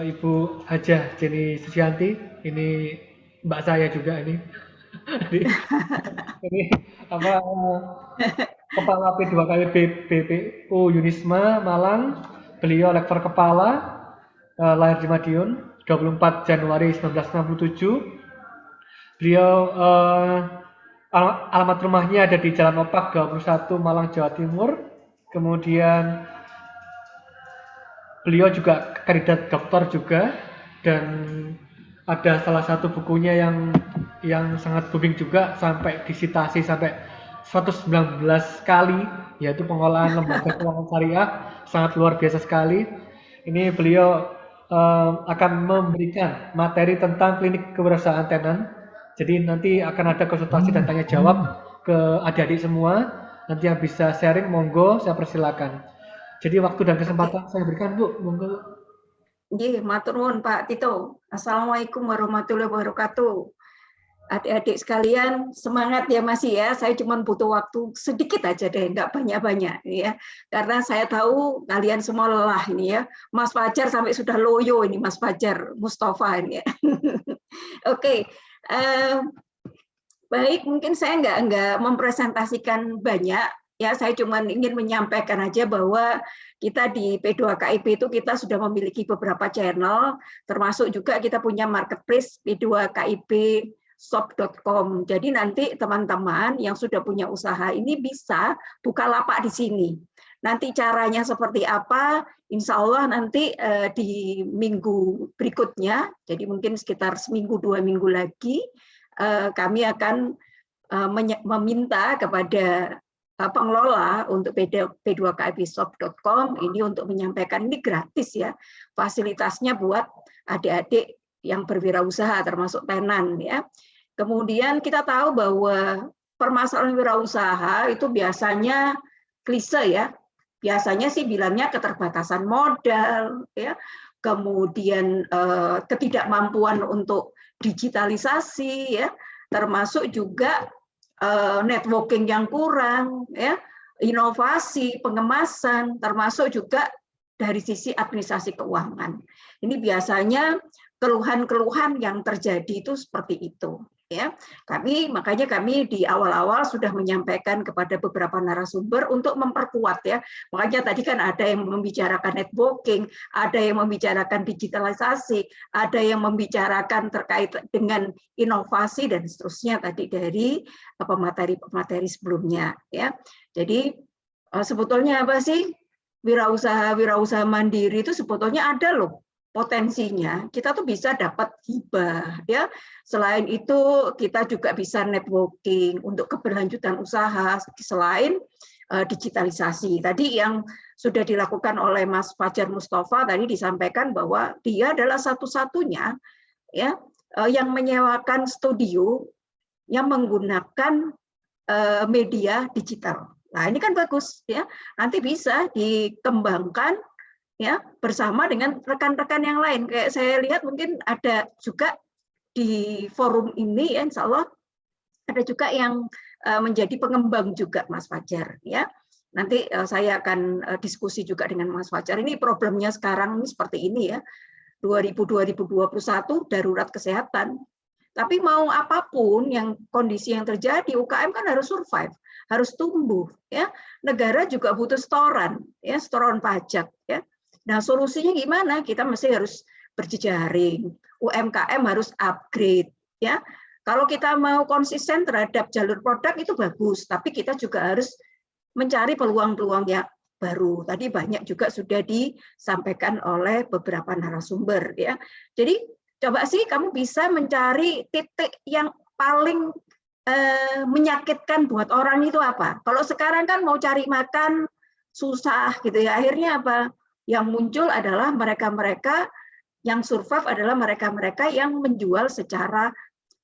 Ibu Hajah Jenny Susianti. Ini mbak saya juga ini. Ini apa Kepala P2KIB BPU Yunisma Malang. Beliau lektor kepala, lahir di Madiun 24 Januari 1967. Beliau alamat rumahnya ada di Jalan Opak 21 Malang Jawa Timur. Kemudian beliau juga kandidat doktor juga, dan ada salah satu bukunya yang sangat booming juga sampai disitasi sampai 119 kali, yaitu Pengolahan Lembaga Keuangan Syariah. Sangat luar biasa sekali. Ini beliau akan memberikan materi tentang klinik kewirausahaan tenan. Jadi nanti akan ada konsultasi dan tanya jawab ke adik-adik semua. Nanti yang bisa sharing, monggo saya persilakan. Jadi waktu dan kesempatan saya berikan, Bu, monggo. Nggih, matur nuwun Pak Tito. Assalamualaikum warahmatullahi wabarakatuh. Adik-adik sekalian, semangat ya masih ya. Saya cuma butuh waktu sedikit aja deh, nggak banyak-banyak ya. Karena saya tahu kalian semua lelah ini ya. Mas Fajar sampai sudah loyo ini, Mas Fajar Mustafa ini ya. Oke, baik, mungkin saya nggak mempresentasikan banyak ya. Saya cuma ingin menyampaikan aja bahwa kita di P2KIB itu kita sudah memiliki beberapa channel, termasuk juga kita punya marketplace P2KIB shop.com. Jadi nanti teman-teman yang sudah punya usaha ini bisa buka lapak di sini. Nanti caranya seperti apa, insya Allah nanti di minggu berikutnya, jadi mungkin sekitar seminggu 2 minggu lagi, kami akan meminta kepada pengelola untuk p2kibshop.com ini untuk menyampaikan, ini gratis ya, fasilitasnya buat adik-adik yang berwirausaha termasuk tenan ya. Kemudian kita tahu bahwa permasalahan wirausaha itu biasanya klise ya, biasanya sih bilangnya keterbatasan modal ya, kemudian ketidakmampuan untuk digitalisasi ya, termasuk juga networking yang kurang ya, inovasi, pengemasan, termasuk juga dari sisi administrasi keuangan. Ini biasanya keluhan-keluhan yang terjadi itu seperti itu ya. Makanya kami di awal-awal sudah menyampaikan kepada beberapa narasumber untuk memperkuat ya. Makanya tadi kan ada yang membicarakan networking, ada yang membicarakan digitalisasi, ada yang membicarakan terkait dengan inovasi dan seterusnya tadi dari pemateri-pemateri sebelumnya ya. Jadi sebetulnya apa sih wirausaha mandiri itu sebetulnya ada loh potensinya, kita tuh bisa dapat hibah ya. Selain itu kita juga bisa networking untuk keberlanjutan usaha selain digitalisasi. Tadi yang sudah dilakukan oleh Mas Fajar Mustafa tadi disampaikan bahwa dia adalah satu-satunya ya yang menyewakan studio yang menggunakan media digital. Nah, ini kan bagus ya. Nanti bisa dikembangkan ya bersama dengan rekan-rekan yang lain. Kayak saya lihat mungkin ada juga di forum ini ya, insya Allah ada juga yang menjadi pengembang juga Mas Fajar ya. Nanti saya akan diskusi juga dengan Mas Fajar. Ini problemnya sekarang ini seperti ini ya, 2021 darurat kesehatan. Tapi mau apapun yang kondisi yang terjadi, UKM kan harus survive, harus tumbuh ya. Negara juga butuh setoran ya, setoran pajak ya. Nah, solusinya gimana? Kita mesti harus berjejaring. UMKM harus upgrade ya. Kalau kita mau konsisten terhadap jalur produk itu bagus, tapi kita juga harus mencari peluang-peluang yang baru. Tadi banyak juga sudah disampaikan oleh beberapa narasumber ya. Jadi coba sih kamu bisa mencari titik yang paling menyakitkan buat orang itu apa. Kalau sekarang kan mau cari makan susah gitu ya. Akhirnya apa? Yang muncul adalah mereka-mereka yang survive adalah mereka-mereka yang menjual secara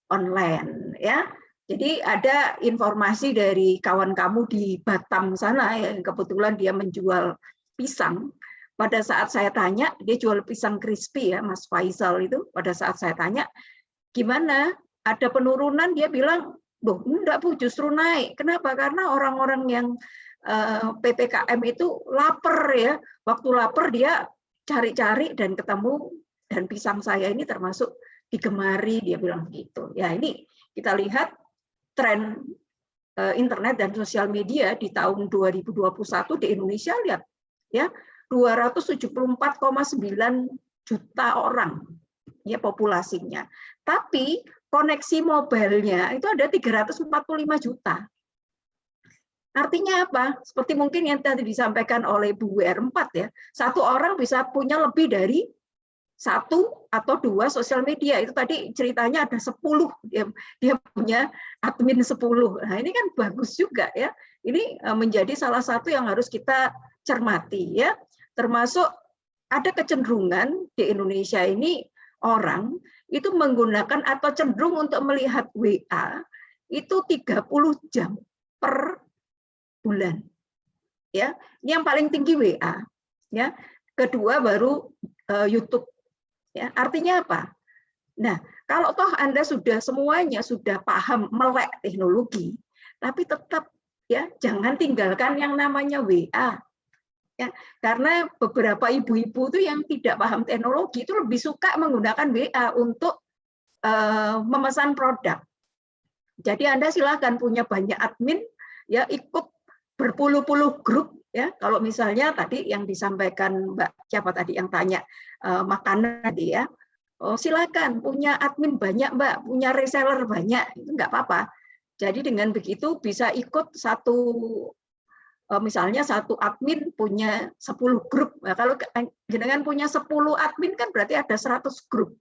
online ya. Jadi ada informasi dari kawan kamu di Batam sana yang kebetulan dia menjual pisang. Pada saat saya tanya, dia jual pisang crispy ya, Mas Faisal itu. Pada saat saya tanya, gimana? Ada penurunan? Dia bilang, "Loh, enggak Bu, justru naik." Kenapa? Karena orang-orang yang PPKM itu lapar ya. Waktu lapar dia cari-cari dan ketemu dan pisang saya ini termasuk digemari, dia bilang gitu. Ya, ini kita lihat tren internet dan sosial media di tahun 2021 di Indonesia, lihat ya, 274,9 juta orang ya populasinya. Tapi koneksi mobilnya itu ada 345 juta. Artinya apa? Seperti mungkin yang tadi disampaikan oleh Bu WR4 ya, satu orang bisa punya lebih dari 1 atau 2 sosial media. Itu tadi ceritanya ada 10, dia punya admin 10. Nah, ini kan bagus juga ya. Ini menjadi salah satu yang harus kita cermati ya. Termasuk ada kecenderungan di Indonesia ini orang itu menggunakan atau cenderung untuk melihat WA itu 30 jam per bulan. Ya, ini yang paling tinggi WA. Ya, kedua baru YouTube. Ya, artinya apa? Nah, kalau toh Anda sudah semuanya sudah paham melek teknologi, tapi tetap ya jangan tinggalkan yang namanya WA. Ya, karena beberapa ibu-ibu itu yang tidak paham teknologi itu lebih suka menggunakan WA untuk memesan produk. Jadi Anda silahkan punya banyak admin, ya ikut berpuluh-puluh grup ya. Kalau misalnya tadi yang disampaikan Mbak siapa tadi yang tanya makanan tadi ya, oh silakan punya admin banyak Mbak, punya reseller banyak, itu nggak apa-apa. Jadi dengan begitu bisa ikut satu, misalnya satu admin punya 10 grup. Nah, kalau dengan punya 10 admin kan berarti ada 100 grup.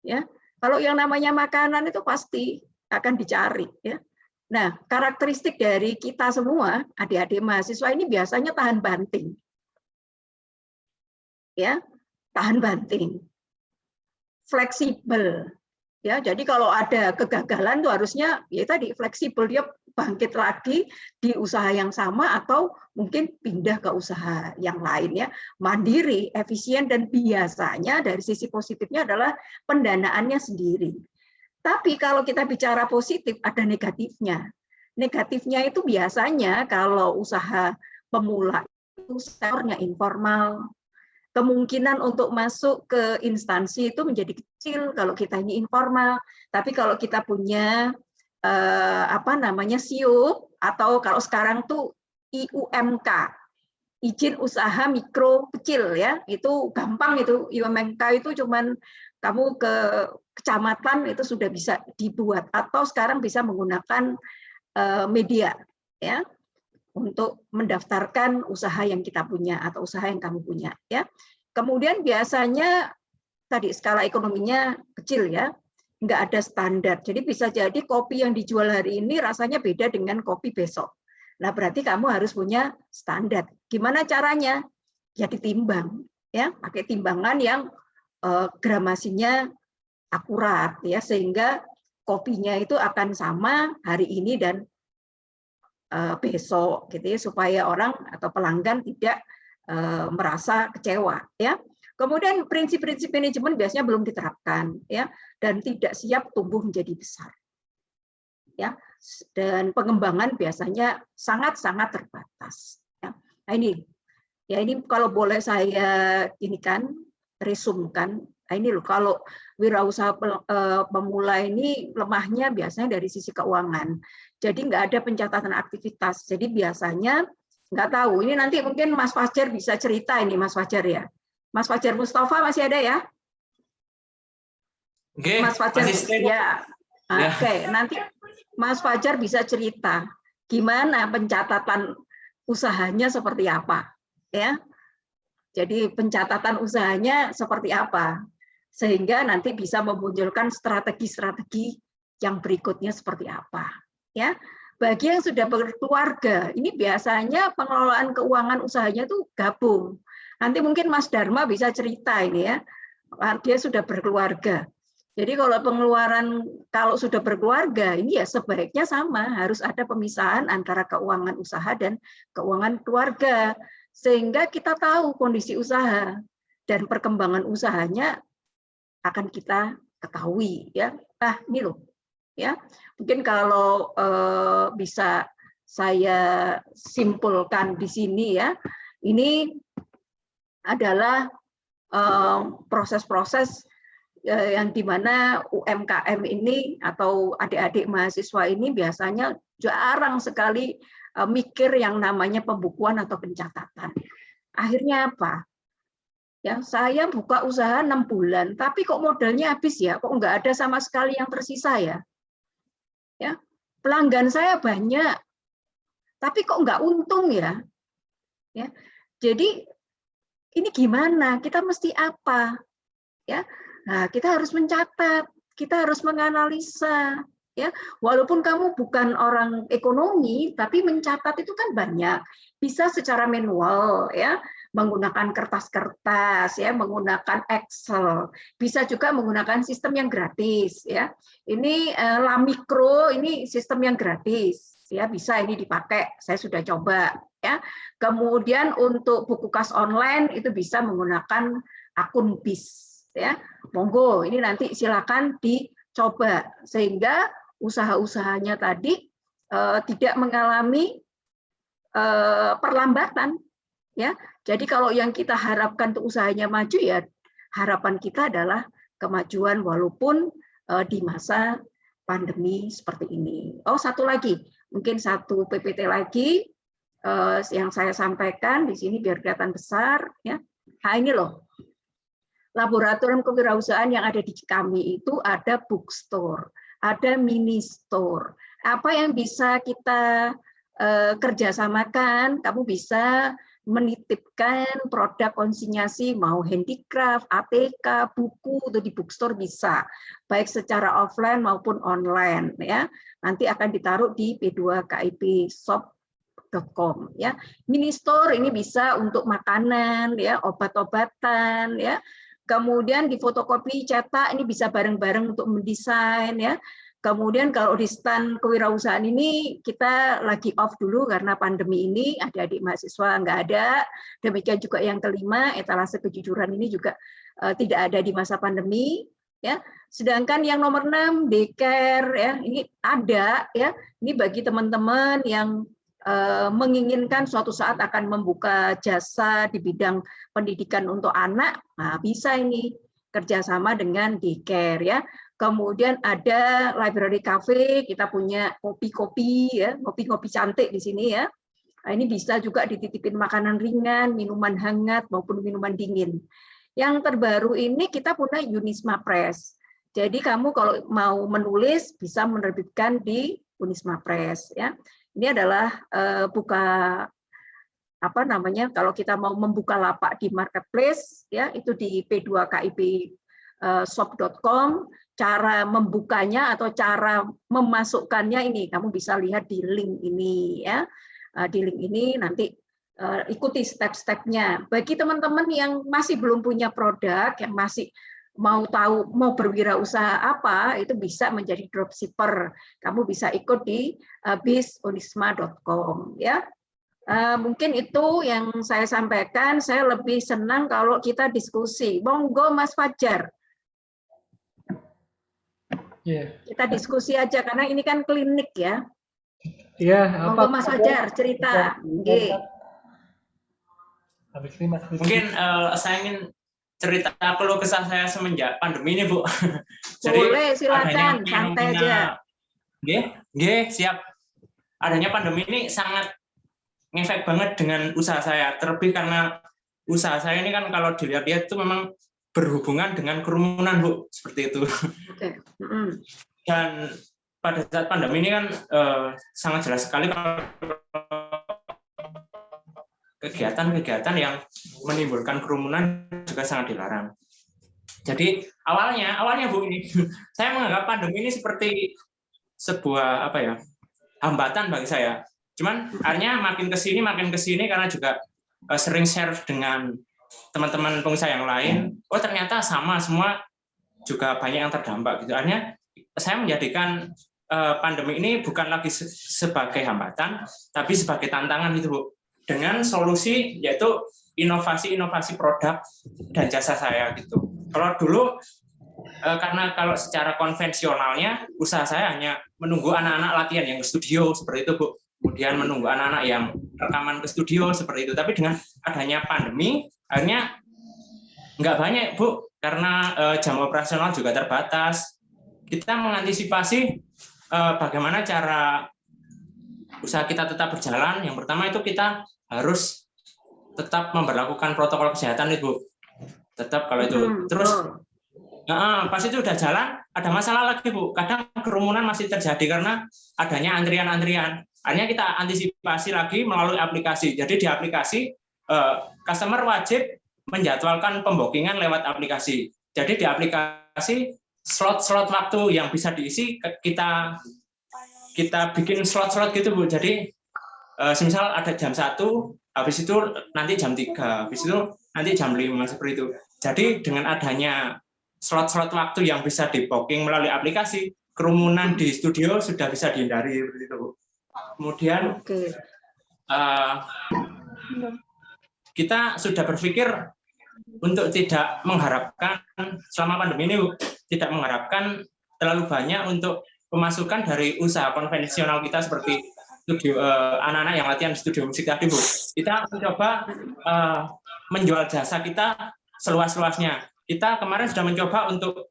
Ya, kalau yang namanya makanan itu pasti akan dicari ya. Nah, karakteristik dari kita semua, adik-adik mahasiswa ini biasanya tahan banting. Ya, tahan banting. Fleksibel. Ya, jadi kalau ada kegagalan tuh harusnya ya tadi fleksibel, dia bangkit lagi di usaha yang sama atau mungkin pindah ke usaha yang lain ya. Mandiri, efisien dan biasanya dari sisi positifnya adalah pendanaannya sendiri. Tapi kalau kita bicara positif, ada negatifnya. Negatifnya itu biasanya kalau usaha pemula itu sektornya informal, kemungkinan untuk masuk ke instansi itu menjadi kecil kalau kita ini informal. Tapi kalau kita punya SIUP atau kalau sekarang tuh IUMK, izin usaha mikro kecil ya, itu gampang itu. IUMK itu cuman kamu ke kecamatan itu sudah bisa dibuat, atau sekarang bisa menggunakan media ya untuk mendaftarkan usaha yang kita punya atau usaha yang kamu punya ya. Kemudian biasanya tadi skala ekonominya kecil ya, nggak ada standar. Jadi bisa jadi kopi yang dijual hari ini rasanya beda dengan kopi besok. Nah, berarti kamu harus punya standar. Gimana caranya? Ya ditimbang ya, pakai timbangan yang gramasinya akurat ya, sehingga kopinya itu akan sama hari ini dan besok gitu ya, supaya orang atau pelanggan tidak merasa kecewa ya. Kemudian prinsip-prinsip manajemen biasanya belum diterapkan ya, dan tidak siap tumbuh menjadi besar ya, dan pengembangan biasanya sangat-sangat terbatas ya. Nah, ini kalau boleh saya resumkan. Nah, ini loh, kalau wirausaha pemula ini lemahnya biasanya dari sisi keuangan. Jadi nggak ada pencatatan aktivitas. Jadi biasanya nggak tahu. Ini nanti mungkin Mas Fajar bisa cerita ini, Mas Fajar ya. Mas Fajar Mustafa masih ada ya? Oke, Mas Fajar ya. Ya. Oke, nanti Mas Fajar bisa cerita gimana pencatatan usahanya seperti apa ya. Jadi pencatatan usahanya seperti apa, sehingga nanti bisa memunculkan strategi-strategi yang berikutnya seperti apa ya. Bagi yang sudah berkeluarga, ini biasanya pengelolaan keuangan usahanya itu gabung. Nanti mungkin Mas Dharma bisa cerita ini ya, dia sudah berkeluarga. Jadi kalau pengeluaran kalau sudah berkeluarga ini ya sebaiknya sama, harus ada pemisahan antara keuangan usaha dan keuangan keluarga, sehingga kita tahu kondisi usaha dan perkembangan usahanya akan kita ketahui ya. Nah, ini loh ya. Mungkin kalau bisa saya simpulkan di sini ya. Ini adalah proses-proses yang dimana UMKM ini atau adik-adik mahasiswa ini biasanya jarang sekali mikir yang namanya pembukuan atau pencatatan. Akhirnya apa? Ya, saya buka usaha 6 bulan, tapi kok modalnya habis ya? Kok nggak ada sama sekali yang tersisa ya? Ya, pelanggan saya banyak, tapi kok nggak untung ya? Ya, jadi ini gimana? Kita mesti apa? Ya, nah, kita harus mencatat, kita harus menganalisa. Ya, walaupun kamu bukan orang ekonomi, tapi mencatat itu kan banyak. Bisa secara manual, ya, menggunakan kertas-kertas, ya, menggunakan Excel. Bisa juga menggunakan sistem yang gratis, ya. Ini Lamikro, ini sistem yang gratis, ya, bisa ini dipakai. Saya sudah coba, ya. Kemudian untuk buku kas online itu bisa menggunakan akun BIS. Ya, monggo ini nanti silakan dicoba sehingga usaha-usahanya tadi tidak mengalami perlambatan, ya. Jadi kalau yang kita harapkan untuk usahanya maju, ya harapan kita adalah kemajuan walaupun di masa pandemi seperti ini. Oh, satu lagi, mungkin satu PPT lagi yang saya sampaikan di sini biar kelihatan besar, ya. Nah, ini loh. Laboratorium kewirausahaan yang ada di kami itu ada bookstore, ada mini store. Apa yang bisa kita kerjasamakan? Kamu bisa menitipkan produk konsinyasi, mau handicraft, ATK, buku, itu di bookstore bisa, baik secara offline maupun online. Ya, nanti akan ditaruh di p2kipshop.com. Ya, mini store ini bisa untuk makanan, ya, obat-obatan, ya. Kemudian di fotokopi cetak ini bisa bareng-bareng untuk mendesain, ya. Kemudian kalau di stand kewirausahaan ini kita lagi off dulu karena pandemi ini, adik-adik mahasiswa nggak ada. Demikian juga yang kelima, etalase kejujuran ini juga tidak ada di masa pandemi, ya. Sedangkan yang nomor 6 daycare, ya, ini ada, ya. Ini bagi teman-teman yang menginginkan suatu saat akan membuka jasa di bidang pendidikan untuk anak, nah bisa ini kerjasama dengan daycare, ya. Kemudian ada library cafe, kita punya kopi-kopi, ya, kopi-kopi cantik di sini, ya. Nah, ini bisa juga dititipin makanan ringan, minuman hangat maupun minuman dingin. Yang terbaru ini kita punya Unisma Press. Jadi kamu kalau mau menulis bisa menerbitkan di Unisma Press, ya. Ini adalah buka apa namanya, kalau kita mau membuka lapak di marketplace, ya, itu di p2kipshop.com. Cara membukanya atau cara memasukkannya ini kamu bisa lihat di link ini, ya. Di link ini nanti ikuti step-stepnya. Bagi teman-teman yang masih belum punya produk, yang masih mau tahu mau berwirausaha apa, itu bisa menjadi dropshipper. Kamu bisa ikut di bisonisma.com, ya. Mungkin itu yang saya sampaikan. Saya lebih senang kalau kita diskusi. Monggo Mas Fajar. Yeah. Kita diskusi aja karena ini kan klinik, ya. Iya, monggo Mas Fajar cerita. Habis ini Mas mungkin saya ingin cerita keluh kesah saya semenjak pandemi ini, Bu. Jadi boleh, silakan, santai aja. Nggih, siap. Adanya pandemi ini sangat ngefek banget dengan usaha saya. Terlebih karena usaha saya ini kan kalau dilihat-lihat itu memang berhubungan dengan kerumunan, Bu, seperti itu. Oke. Dan pada saat pandemi ini kan sangat jelas sekali kalau kegiatan-kegiatan yang menimbulkan kerumunan juga sangat dilarang. Jadi awalnya Bu, ini saya menganggap pandemi ini seperti sebuah hambatan bagi saya. Cuman akhirnya makin kesini karena juga sering share dengan teman-teman pengusaha yang lain. Oh, ternyata sama semua juga banyak yang terdampak gitu. Akhirnya saya menjadikan pandemi ini bukan lagi sebagai hambatan, tapi sebagai tantangan gitu, Bu. Dengan solusi yaitu inovasi produk dan jasa saya gitu. Kalau dulu karena kalau secara konvensionalnya usaha saya hanya menunggu anak-anak latihan yang ke studio seperti itu, Bu. Kemudian menunggu anak-anak yang rekaman ke studio seperti itu. Tapi dengan adanya pandemi akhirnya nggak banyak, Bu, karena jam operasional juga terbatas. Kita mengantisipasi bagaimana cara usaha kita tetap berjalan. Yang pertama itu kita harus tetap memberlakukan protokol kesehatan, Ibu. Tetap kalau itu. Terus pas itu udah jalan, ada masalah lagi, Bu. Kadang kerumunan masih terjadi karena adanya antrian-antrian. Akhirnya kita antisipasi lagi melalui aplikasi. Jadi di aplikasi, customer wajib menjadwalkan pembokingan lewat aplikasi. Jadi di aplikasi, slot-slot waktu yang bisa diisi, kita bikin slot-slot gitu, Bu. Jadi, semisal ada jam 1, habis itu nanti jam 3, habis itu nanti jam 5, seperti itu. Jadi dengan adanya slot-slot waktu yang bisa di-booking melalui aplikasi, kerumunan di studio sudah bisa dihindari, seperti itu, Bu. Kemudian kita sudah berpikir untuk tidak mengharapkan selama pandemi ini, Bu, tidak mengharapkan terlalu banyak untuk pemasukan dari usaha konvensional kita seperti studio anak-anak yang latihan studio musik tadi, Bu. Kita mencoba menjual jasa kita seluas-luasnya. Kita kemarin sudah mencoba untuk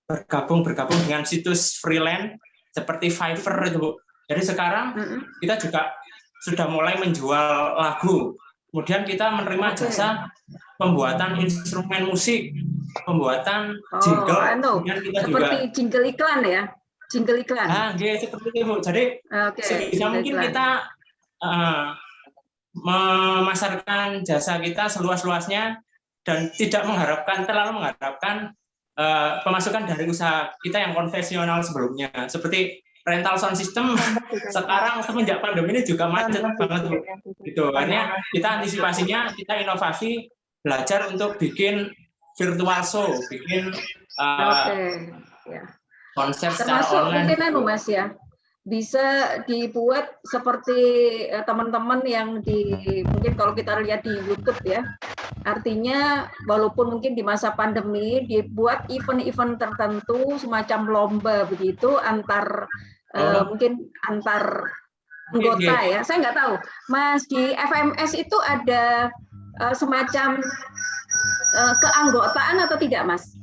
bergabung dengan situs freelance seperti Fiverr itu, Bu. Jadi sekarang kita juga sudah mulai menjual lagu. Kemudian kita menerima jasa pembuatan instrumen musik, pembuatan jingle. Kemudian kita seperti juga jingle iklan ya, jingle iklan. Seperti itu, Bu. Jadi sebisa mungkin kita memasarkan jasa kita seluas-luasnya dan tidak terlalu mengharapkan pemasukan dari usaha kita yang konvensional sebelumnya. Seperti rental sound system sekarang semenjak pandemi ini juga macet banget, Bu. Gitu. Akhirnya kita antisipasinya, kita inovasi, belajar untuk bikin virtual show, bikin konser secara online. Termasuk mungkin Mas ya, bisa dibuat seperti teman-teman yang mungkin kalau kita lihat di YouTube ya, artinya walaupun mungkin di masa pandemi dibuat event-event tertentu semacam lomba begitu mungkin antar anggota ya. Saya nggak tahu, Mas, di FMS itu ada semacam keanggotaan atau tidak, Mas?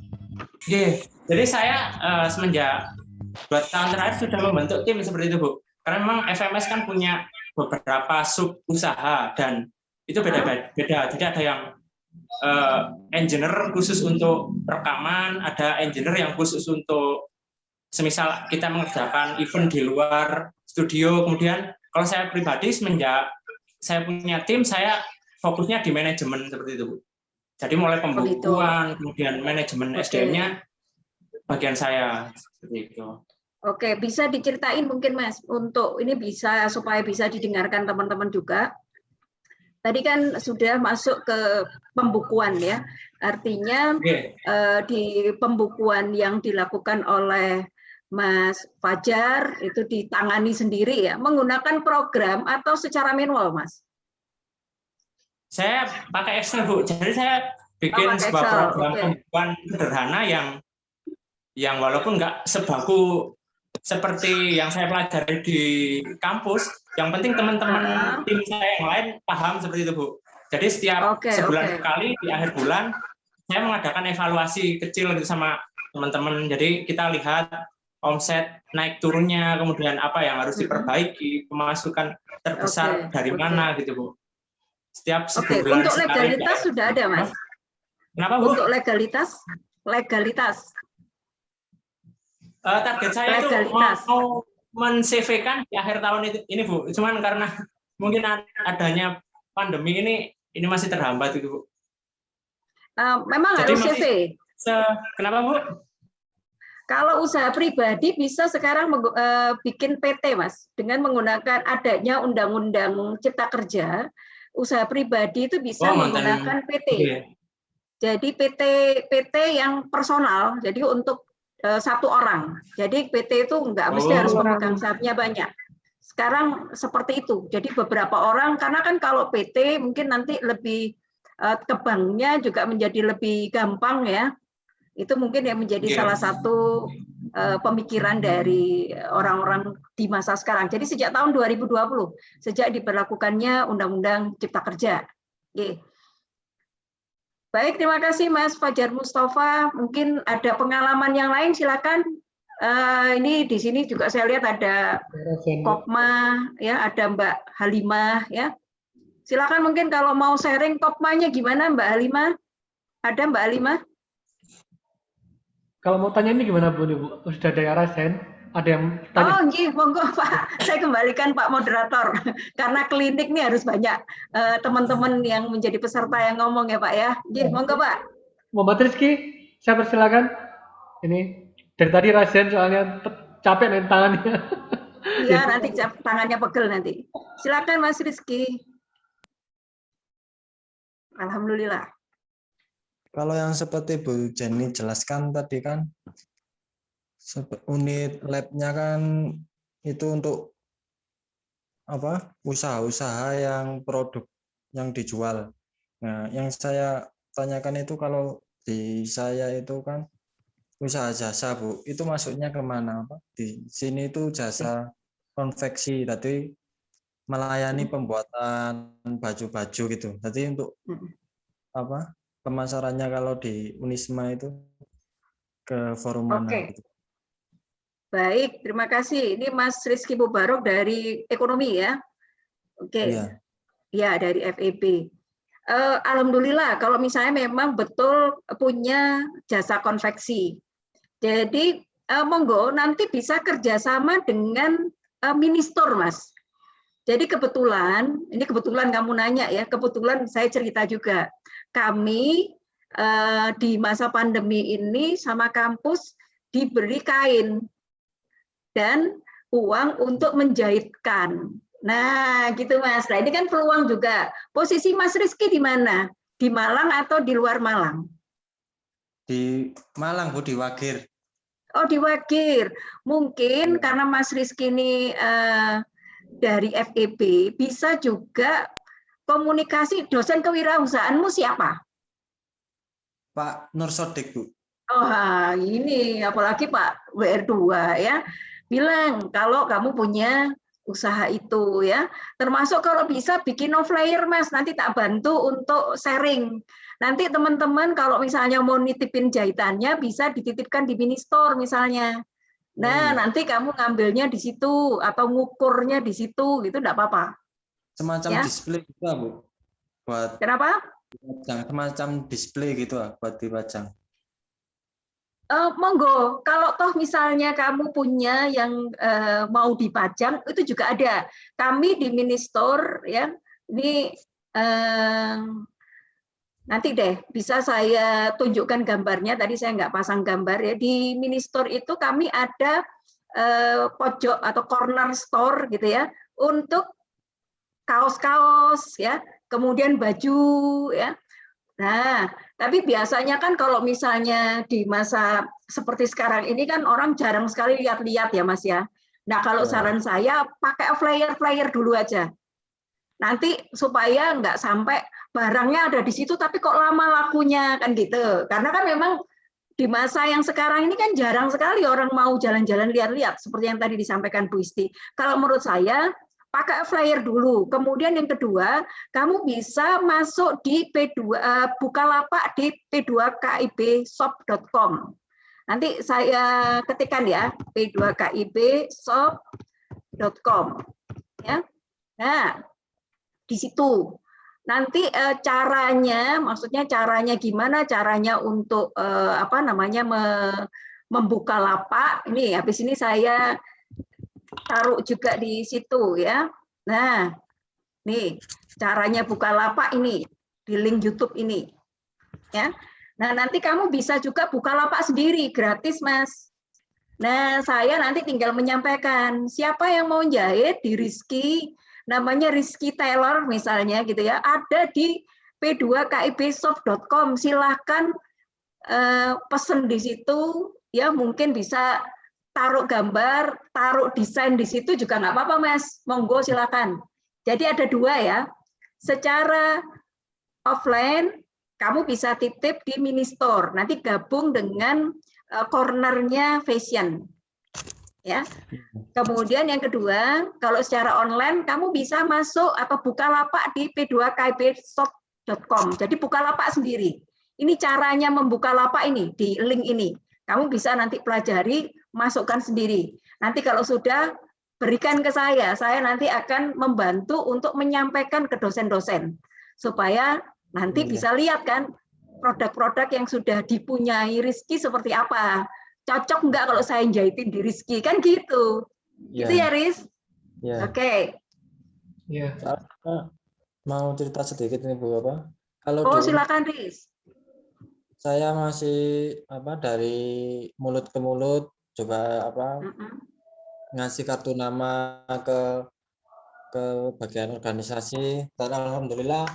Jadi saya semenjak 2 tahun terakhir sudah membentuk tim seperti itu, Bu. Karena memang FMS kan punya beberapa sub usaha dan itu beda-beda. Jadi ada yang engineer khusus untuk rekaman, ada engineer yang khusus untuk semisal kita mengerjakan event di luar studio. Kemudian kalau saya pribadi semenjak saya punya tim, saya fokusnya di manajemen seperti itu, Bu. Jadi mulai pembukuan, kemudian manajemen SDM-nya bagian saya seperti itu. Oke, bisa diceritain mungkin, Mas, untuk ini supaya bisa didengarkan teman-teman juga. Tadi kan sudah masuk ke pembukuan ya, artinya di pembukuan yang dilakukan oleh Mas Fajar itu ditangani sendiri ya, menggunakan program atau secara manual, Mas? Saya pakai Excel, Bu. Jadi saya bikin sebuah program pembukuan sederhana yang walaupun nggak sebaku seperti yang saya pelajari di kampus, yang penting teman-teman tim saya yang lain paham seperti itu, Bu. Jadi setiap sebulan sekali di akhir bulan saya mengadakan evaluasi kecil gitu sama teman-teman. Jadi kita lihat omset naik turunnya, kemudian apa yang harus diperbaiki, pemasukan terbesar dari mana gitu, Bu. Setiap sebulan untuk legalitas sekali, sudah ada, Mas? Kenapa, Bu? Untuk legalitas. Target saya itu mau men-CV-kan di akhir tahun ini, Bu. Cuman karena mungkin adanya pandemi ini masih terhambat itu, Bu. Memang jadi harus CV. Kenapa, Bu? Kalau usaha pribadi bisa sekarang bikin PT, Mas, dengan menggunakan adanya Undang-Undang Cipta Kerja, usaha pribadi itu bisa menggunakan PT. Jadi PT yang personal, jadi untuk satu orang. Jadi PT itu nggak mesti harus pemegang sahamnya banyak. Sekarang seperti itu. Jadi beberapa orang, karena kan kalau PT mungkin nanti lebih ke banknya juga menjadi lebih gampang ya. Itu mungkin yang menjadi salah satu pemikiran dari orang-orang di masa sekarang. Jadi sejak tahun 2020, sejak diberlakukannya Undang-Undang Cipta Kerja. Baik, terima kasih Mas Fajar Mustafa. Mungkin ada pengalaman yang lain, silakan. Ini di sini juga saya lihat ada Kopma, ya, ada Mbak Halimah, ya. Silakan mungkin kalau mau sharing Kopmanya gimana Mbak Halimah? Ada Mbak Halimah? Kalau mau tanya ini gimana Bu? Sudah ada yang rasain? Ada yang tanya? Oh, nggih, monggo Pak. Saya kembalikan Pak Moderator. Karena klinik ini harus banyak teman-teman yang menjadi peserta yang ngomong ya Pak ya. Nggih, monggo Pak. Muhammad Rizky, saya persilakan. Ini dari tadi rasain soalnya capek nih tangannya. Iya, nanti tangannya pegel nanti. Silakan Mas Rizky. Alhamdulillah. Kalau yang seperti Bu Jenny jelaskan tadi kan, unit labnya kan itu untuk apa, usaha-usaha yang produk yang dijual. Nah, yang saya tanyakan itu kalau di saya itu kan usaha jasa Bu, itu masuknya kemana? Di sini itu jasa konveksi, tadi melayani pembuatan baju-baju gitu. Jadi untuk apa, pemasarannya kalau di Unisma itu ke forum mana? Oke. Gitu. Baik, terima kasih. Ini Mas Rizky Mubarok dari ekonomi ya. Oke. Iya. Ya, dari FEB. Alhamdulillah kalau misalnya memang betul punya jasa konveksi. Jadi monggo nanti bisa kerjasama dengan Ministor, Mas. Jadi kebetulan, ini kebetulan kamu nanya ya, kebetulan saya cerita juga. Kami di masa pandemi ini sama kampus diberi kain dan uang untuk menjahitkan. Nah, gitu Mas. Nah, ini kan peluang juga. Posisi Mas Rizky di mana? Di Malang atau di luar Malang? Di Malang, Bu, di Wagir. Oh, di Wagir. Mungkin karena Mas Rizky ini dari FEB, bisa juga komunikasi dosen kewirausahaanmu siapa? Pak Nur Sodik, Bu. Oh, ini apalagi Pak WR2 ya. Bilang kalau kamu punya usaha itu ya. Termasuk kalau bisa bikin flyer Mas, nanti tak bantu untuk sharing. Nanti teman-teman kalau misalnya mau nitipin jahitannya bisa dititipkan di Ministor misalnya. Nah, nanti kamu ngambilnya di situ atau ngukurnya di situ gitu enggak apa-apa. Semacam Ya? display gitu, Bu. Buat Kenapa? semacam display gitu buat dipajang. Monggo, kalau toh misalnya kamu punya yang mau dipajang, itu juga ada. Kami di Ministor, ya, ini nanti deh bisa saya tunjukkan gambarnya. Tadi saya nggak pasang gambar ya. Di Ministor itu kami ada pojok atau corner store gitu ya, untuk kaos-kaos ya, kemudian baju ya. Nah, tapi biasanya kan kalau misalnya di masa seperti sekarang ini kan orang jarang sekali lihat-lihat ya Mas ya. Nah, kalau saran saya pakai flyer-flyer dulu aja. Nanti supaya nggak sampai barangnya ada di situ tapi kok lama lakunya kan gitu. Karena kan memang di masa yang sekarang ini kan jarang sekali orang mau jalan-jalan lihat-lihat seperti yang tadi disampaikan Bu Isti. Kalau menurut saya pakai flyer dulu. Kemudian yang kedua, kamu bisa masuk di Bukalapak di p2kibshop.com. Nanti saya ketikkan ya, p2kibshop.com. Ya. Nah, di situ. Nanti caranya, maksudnya caranya gimana? Caranya untuk membuka lapak. Ini habis ini saya taruh juga di situ ya. Nah, nih caranya buka lapak ini di link YouTube ini. Ya. Nah, nanti kamu bisa juga buka lapak sendiri gratis, Mas. Nah, saya nanti tinggal menyampaikan siapa yang mau jahit di Rizky, namanya Rizky Taylor misalnya gitu ya, ada di p2kibshop.com. Silahkan pesen di situ ya, mungkin bisa taruh gambar, taruh desain di situ juga nggak apa-apa Mas, monggo silakan. Jadi ada dua ya, secara offline kamu bisa titip di Ministor, nanti gabung dengan cornernya fashion. Ya. Kemudian yang kedua, kalau secara online kamu bisa masuk atau buka lapak di p2kibshop.com. Jadi buka lapak sendiri. Ini caranya membuka lapak ini di link ini. Kamu bisa nanti pelajari, masukkan sendiri. Nanti kalau sudah, berikan ke saya nanti akan membantu untuk menyampaikan ke dosen-dosen. Supaya nanti bisa lihat kan, produk-produk yang sudah dipunyai Rizky seperti apa. Cocok nggak kalau saya jahitin di Rizky, kan gitu. Gitu ya, Riz? Ya. Oke. Ya. Mau cerita sedikit nih Bu, apa? Kalau Oh, silakan, Riz. Saya masih dari mulut ke mulut coba ngasih kartu nama ke bagian organisasi, dan alhamdulillah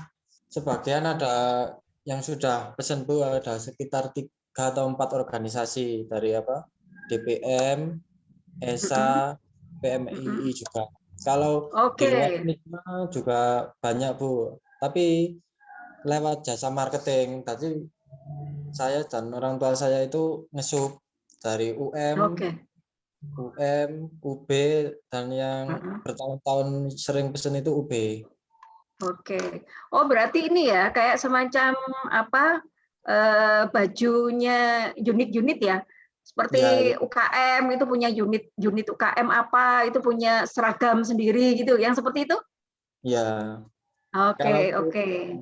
sebagian ada yang sudah pesen Bu, ada sekitar 3 atau 4 organisasi dari DPM, ESA, PMII juga. Kalau di luar juga banyak Bu, tapi lewat jasa marketing. Tadi saya dan orang tua saya itu ngesup dari UM, UB, dan yang bertahun-tahun sering pesen itu UB. Oke. Oh, berarti ini ya kayak semacam bajunya unit-unit ya. Seperti ya, UKM itu punya unit UKM apa, itu punya seragam sendiri gitu, yang seperti itu? Iya. Oke.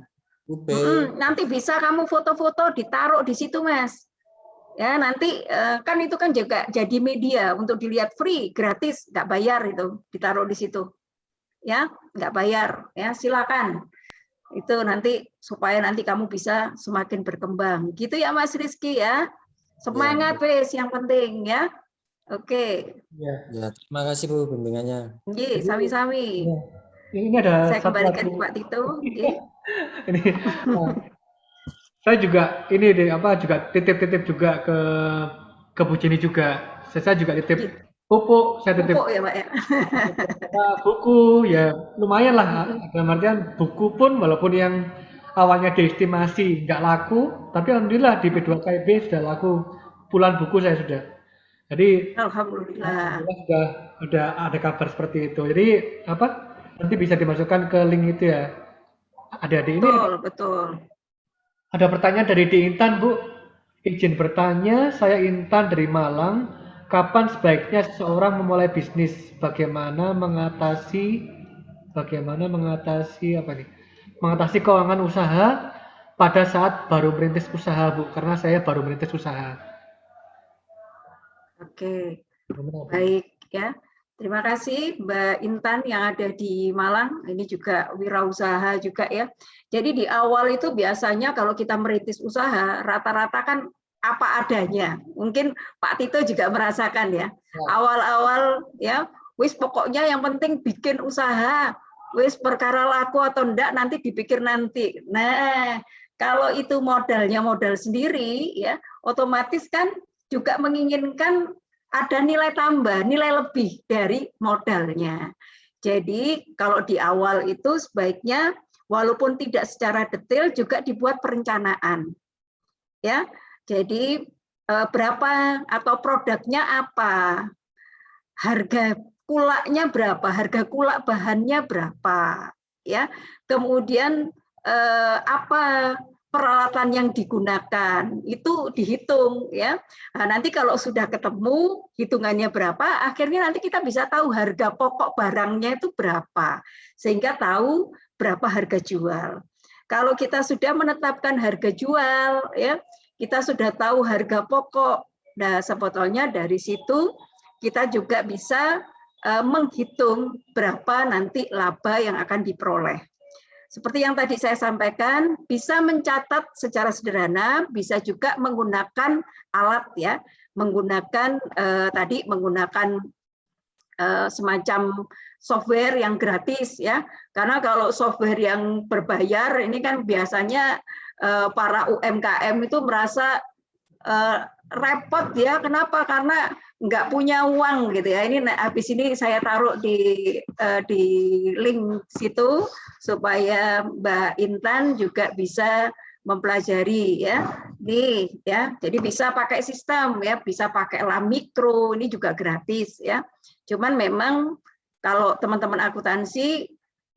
Nanti bisa kamu foto-foto ditaruh di situ, Mas. Ya, nanti kan itu kan juga jadi media untuk dilihat free, gratis, nggak bayar itu, ditaruh di situ. Ya, nggak bayar, ya silakan. Itu nanti supaya nanti kamu bisa semakin berkembang. Gitu ya, Mas Rizky ya. Semangat, wes, yang penting ya. Oke. Ya, terima kasih Bu bimbingannya. Iya, sami-sami. Ya. Ini ada saya kembalikan ke Pak Tito. Ini saya juga ini juga titip juga ke Bu Jenny juga. Saya juga titip pupuk, saya titip pupuk ya Pak ya. Buku ya lumayan lah. Dalam artian buku pun walaupun yang awalnya diestimasi nggak laku, tapi alhamdulillah di P2KB sudah laku puluhan buku saya sudah. Jadi alhamdulillah sudah ada kabar seperti itu. Jadi nanti bisa dimasukkan ke link itu ya. Adik-adik ini. Betul. Ada pertanyaan dari Di Intan, Bu. Izin bertanya, saya Intan dari Malang. Kapan sebaiknya seseorang memulai bisnis? Bagaimana mengatasi mengatasi keuangan usaha pada saat baru merintis usaha, Bu? Karena saya baru merintis usaha. Oke. Baik ya. Terima kasih Mbak Intan yang ada di Malang. Ini juga wirausaha juga ya. Jadi di awal itu biasanya kalau kita merintis usaha, rata-rata kan apa adanya. Mungkin Pak Tito juga merasakan ya. Awal-awal ya, wis pokoknya yang penting bikin usaha. Wis perkara laku atau enggak nanti dipikir nanti. Nah, kalau itu modalnya modal sendiri ya, otomatis kan juga menginginkan ada nilai tambah, nilai lebih dari modalnya. Jadi kalau di awal itu sebaiknya walaupun tidak secara detail juga dibuat perencanaan. Ya. Jadi berapa atau produknya apa? Harga kulaknya berapa? Harga kulak bahannya berapa? Ya. Kemudian apa peralatan yang digunakan itu dihitung ya. Nah, nanti kalau sudah ketemu hitungannya berapa, akhirnya nanti kita bisa tahu harga pokok barangnya itu berapa, sehingga tahu berapa harga jual. Kalau kita sudah menetapkan harga jual ya, kita sudah tahu harga pokok. Nah, sebetulnya dari situ kita juga bisa menghitung berapa nanti laba yang akan diperoleh. Seperti yang tadi saya sampaikan, bisa mencatat secara sederhana, bisa juga menggunakan alat ya, menggunakan semacam software yang gratis ya. Karena kalau software yang berbayar ini kan biasanya para UMKM itu merasa repot ya. Kenapa? Karena nggak punya uang gitu ya. Ini habis ini saya taruh di link situ supaya Mbak Intan juga bisa mempelajari ya. Nih ya. Jadi bisa pakai sistem ya, bisa pakai Lamikro, ini juga gratis ya. Cuman memang kalau teman-teman akuntansi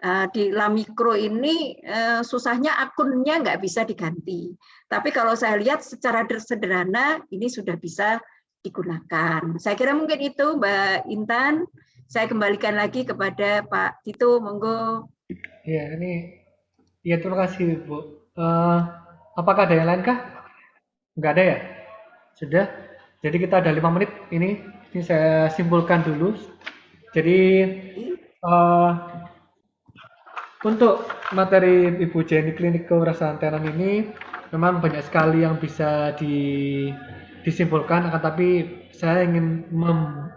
Di Lamikro ini susahnya akunnya nggak bisa diganti. Tapi kalau saya lihat secara sederhana ini sudah bisa digunakan. Saya kira mungkin itu Mbak Intan. Saya kembalikan lagi kepada Pak Tito, monggo. Ya, ini ya terima kasih Bu. Apakah ada yang lain kah? Nggak ada ya? Sudah. Jadi kita ada 5 menit ini saya simpulkan dulu. Jadi untuk materi Ibu Jenny klinik kewirausahaan tenan ini memang banyak sekali yang bisa disimpulkan, akan tapi saya ingin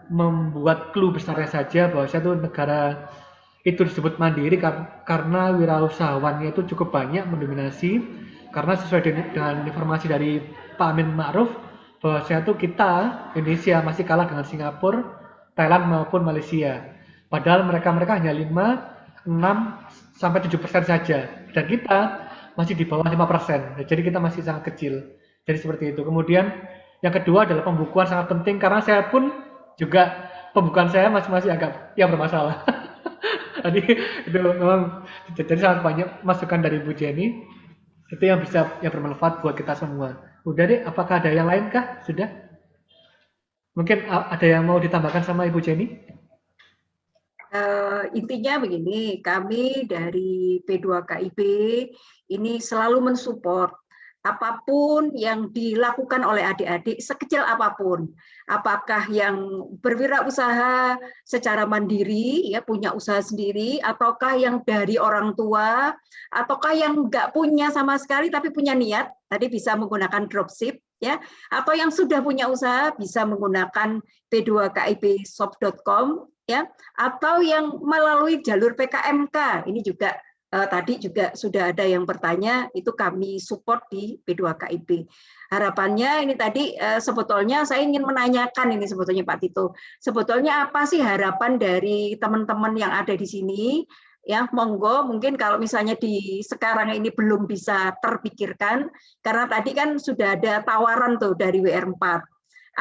membuat clue besarnya saja bahwa saya itu negara itu disebut mandiri karena wirausahawannya itu cukup banyak mendominasi, karena sesuai dengan informasi dari Pak Amin Ma'ruf bahwa saya itu kita Indonesia masih kalah dengan Singapura, Thailand maupun Malaysia. Padahal mereka hanya 5, 6 sampai 7% saja, dan kita masih di bawah 5%. Jadi kita masih sangat kecil. Jadi seperti itu. Kemudian yang kedua adalah pembukuan sangat penting, karena saya pun juga pembukuan saya masih agak bermasalah. Jadi itu memang jadi sangat banyak masukan dari Bu Jenny. Itu yang bisa bermanfaat buat kita semua. Udah deh, apakah ada yang lain kah? Sudah? Mungkin ada yang mau ditambahkan sama Ibu Jenny? Intinya begini, kami dari P2KIP ini selalu mensupport apapun yang dilakukan oleh adik-adik sekecil apapun, apakah yang berwirausaha secara mandiri ya punya usaha sendiri, ataukah yang dari orang tua, ataukah yang nggak punya sama sekali tapi punya niat tadi bisa menggunakan dropship ya, atau yang sudah punya usaha bisa menggunakan p2kipshop.com ya, atau yang melalui jalur PKMK ini juga tadi juga sudah ada yang bertanya, itu kami support di P2KIP. Harapannya ini tadi sebetulnya saya ingin menanyakan ini sebetulnya Pak Tito, sebetulnya apa sih harapan dari teman-teman yang ada di sini? Ya, monggo mungkin kalau misalnya di sekarang ini belum bisa terpikirkan, karena tadi kan sudah ada tawaran tuh dari WR4.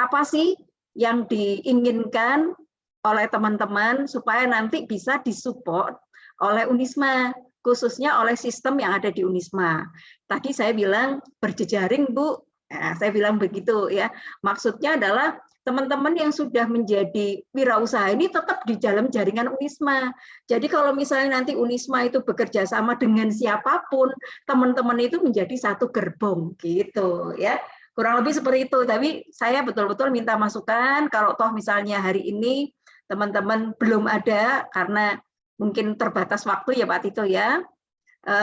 Apa sih yang diinginkan oleh teman-teman supaya nanti bisa disupport oleh Unisma, khususnya oleh sistem yang ada di Unisma. Tadi saya bilang berjejaring, Bu. Nah, saya bilang begitu ya. Maksudnya adalah teman-teman yang sudah menjadi wirausaha ini tetap di dalam jaringan Unisma. Jadi kalau misalnya nanti Unisma itu bekerja sama dengan siapapun, teman-teman itu menjadi satu gerbong gitu ya. Kurang lebih seperti itu. Tapi saya betul-betul minta masukan kalau toh misalnya hari ini teman-teman belum ada karena mungkin terbatas waktu ya Pak Tito ya.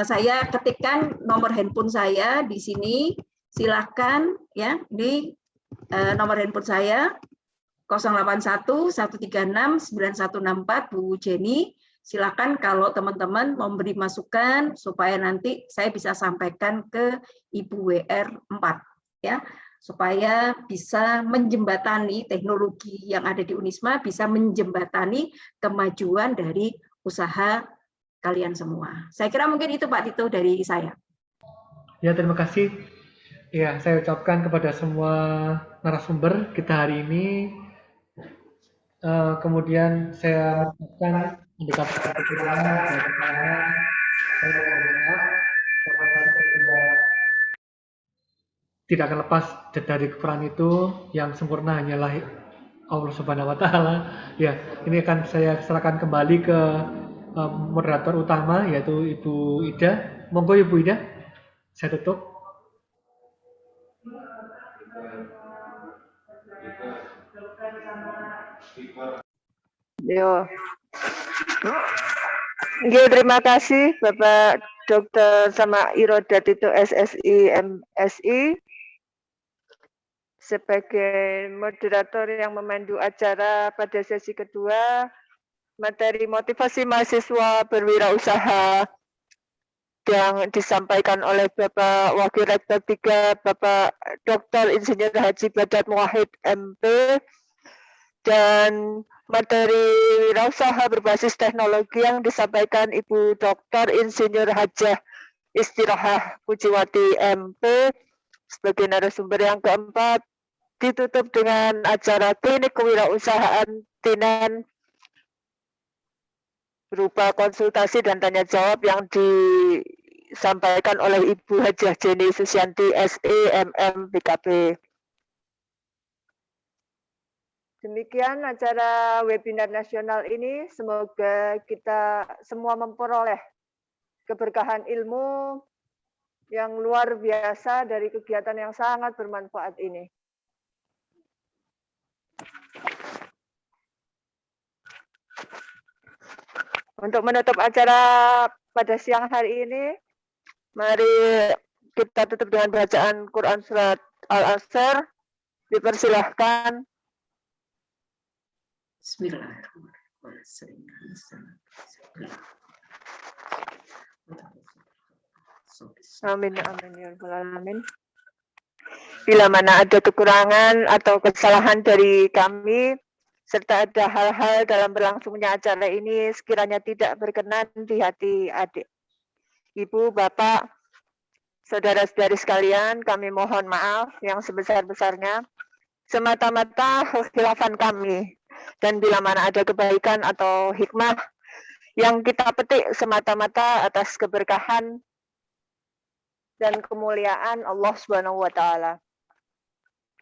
Saya ketikkan nomor handphone saya di sini, silakan ya. Ini nomor handphone saya 081 136 9164 Bu Jenny. Silakan kalau teman-teman memberi masukan supaya nanti saya bisa sampaikan ke Ibu WR4 ya, supaya bisa menjembatani teknologi yang ada di Unisma, bisa menjembatani kemajuan dari usaha kalian semua. Saya kira mungkin itu Pak Tito dari saya. Ya, terima kasih. Ya, saya ucapkan kepada semua narasumber kita hari ini. Kemudian saya mengucapkan tidak akan lepas dari kekurangan itu, yang sempurna hanyalah Allah Subhanahu wa taala. Ya, ini akan saya serahkan kembali ke moderator utama yaitu Ibu Ida. Monggo Ibu Ida. Saya tutup. Yo. Terima kasih Bapak Dr. sama Irodat itu SSI MSI sebagai moderator yang memandu acara pada sesi kedua materi motivasi mahasiswa berwirausaha yang disampaikan oleh Bapak Wakil Rektor 3 Bapak Dr. Insinyur Haji Badat Muwahhid MP, dan materi wirausaha berbasis teknologi yang disampaikan Ibu Dr. Insinyur Hajah Istirahah Pujiwati MP sebagai narasumber yang keempat, ditutup dengan acara klinik kewirausahaan Tinan berupa konsultasi dan tanya jawab yang disampaikan oleh Ibu Hajah Jenny Susianti SE MM BKP. Demikian acara webinar nasional ini, semoga kita semua memperoleh keberkahan ilmu yang luar biasa dari kegiatan yang sangat bermanfaat ini. Untuk menutup acara pada siang hari ini, mari kita tutup dengan bacaan Quran Surat Al-Asr. Dipersilahkan. Amin, amin, ya rabbal alamin. Bila mana ada kekurangan atau kesalahan dari kami, serta ada hal-hal dalam berlangsungnya acara ini sekiranya tidak berkenan di hati adik, ibu, bapak, saudara-saudari sekalian, kami mohon maaf yang sebesar-besarnya, semata-mata kekhilafan kami. Dan bila mana ada kebaikan atau hikmah yang kita petik semata-mata atas keberkahan dan kemuliaan Allah Subhanahu wa taala.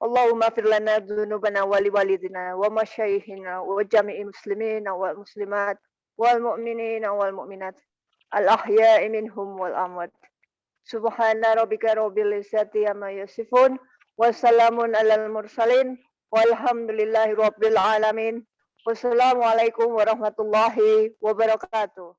Allahumma fir lana dzunubana wa liwalidina wa masyayikhina wa jami'i muslimina wal muslimat wal mu'minina wal mu'minat al ahya'i minhum wal amwat. Subhana rabbika rabbil izzati amma yasifun wa salamun alal mursalin walhamdulillahi rabbil alamin. Wassalamualaikum warahmatullahi wabarakatuh.